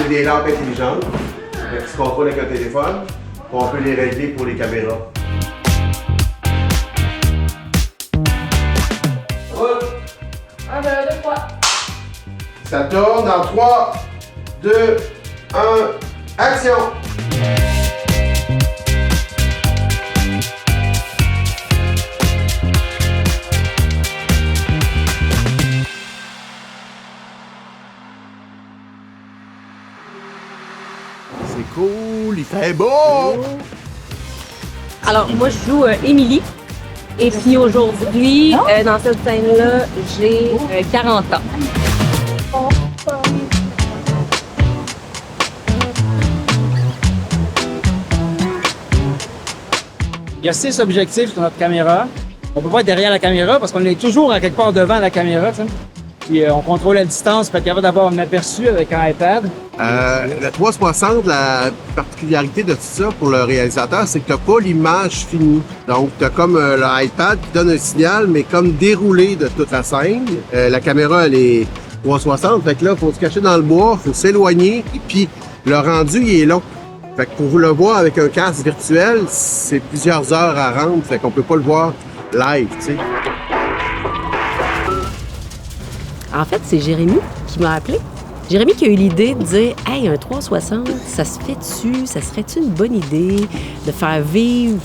c'est des lampes intelligentes qui se contrôlent avec un téléphone. On peut les régler pour les caméras. Roule! 1, 2, 3. Ça tourne dans 3, 2, 1, action! C'est cool, il fait beau! Alors, moi, je joue Émilie. Et puis aujourd'hui, dans cette scène-là, j'ai 40 ans. Il y a 6 objectifs sur notre caméra. On peut pas être derrière la caméra parce qu'on est toujours à quelque part devant la caméra. T'sais. Puis on contrôle la distance, pour être capable d'avoir un aperçu avec un iPad. Le 360, la particularité de tout ça pour le réalisateur, c'est que tu n'as pas l'image finie. Donc, tu as comme l'iPad qui donne un signal, mais comme déroulé de toute la scène. La caméra, elle est 360, fait que là, il faut se cacher dans le bois, il faut s'éloigner, et puis le rendu, il est long. Fait que pour vous le voir avec un casque virtuel, c'est plusieurs heures à rendre, fait qu'on peut pas le voir live, tu sais. En fait, c'est Jérémy qui m'a appelé. Jérémy qui a eu l'idée de dire « Hey, un 360, ça se fait dessus, ça serait-tu une bonne idée de faire vivre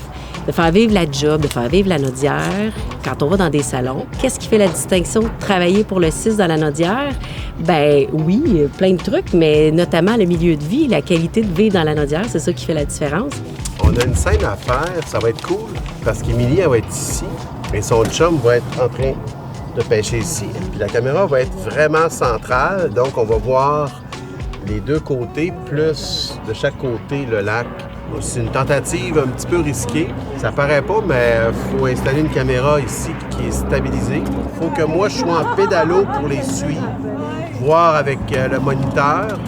la job, de faire vivre la Naudière quand on va dans des salons? Qu'est-ce qui fait la distinction de travailler pour le 6 dans la Naudière? Ben oui, plein de trucs, mais notamment le milieu de vie, la qualité de vivre dans la Naudière, c'est ça qui fait la différence. On a une scène à faire, ça va être cool, parce qu'Émilie, elle va être ici, et son chum va être en train de pêcher ici. Puis la caméra va être vraiment centrale, donc on va voir les deux côtés, plus de chaque côté le lac. C'est une tentative un petit peu risquée. Ça paraît pas, mais il faut installer une caméra ici qui est stabilisée. Il faut que moi, je sois en pédalo pour les suivre, voir avec le moniteur.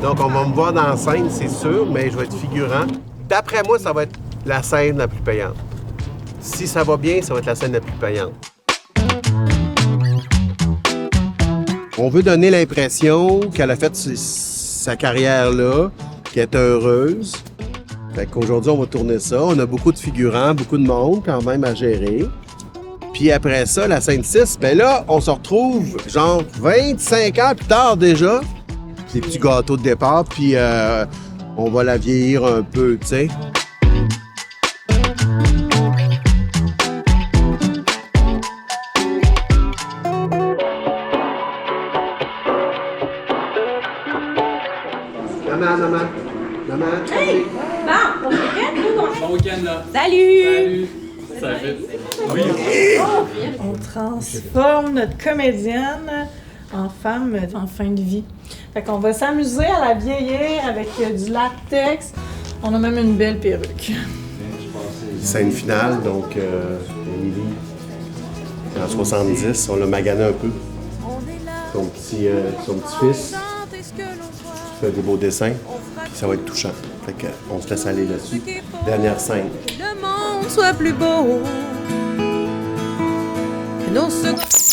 Donc, on va me voir dans la scène, c'est sûr, mais je vais être figurant. D'après moi, ça va être la scène la plus payante. Si ça va bien, ça va être la scène la plus payante. On veut donner l'impression qu'elle a fait sa carrière là, qu'elle est heureuse. Fait qu'aujourd'hui, on va tourner ça. On a beaucoup de figurants, beaucoup de monde quand même à gérer. Puis après ça, la scène 6, ben là, on se retrouve genre 25 ans plus tard déjà. Des petits gâteaux de départ, puis on va la vieillir un peu, tu sais. Maman. Hey! Bon, Bon week-end, là. Salut! Ça va vite. Oui. On transforme notre comédienne en femme en fin de vie. Fait qu'on va s'amuser à la vieillir avec du latex. On a même une belle perruque. Scène finale, donc Émilie, en 70, on l'a magané un peu. Son petit-fils fait des beaux dessins, puis ça va être touchant. Fait qu'on se laisse aller là-dessus. Dernière scène. Le monde soit plus beau que nos secondes.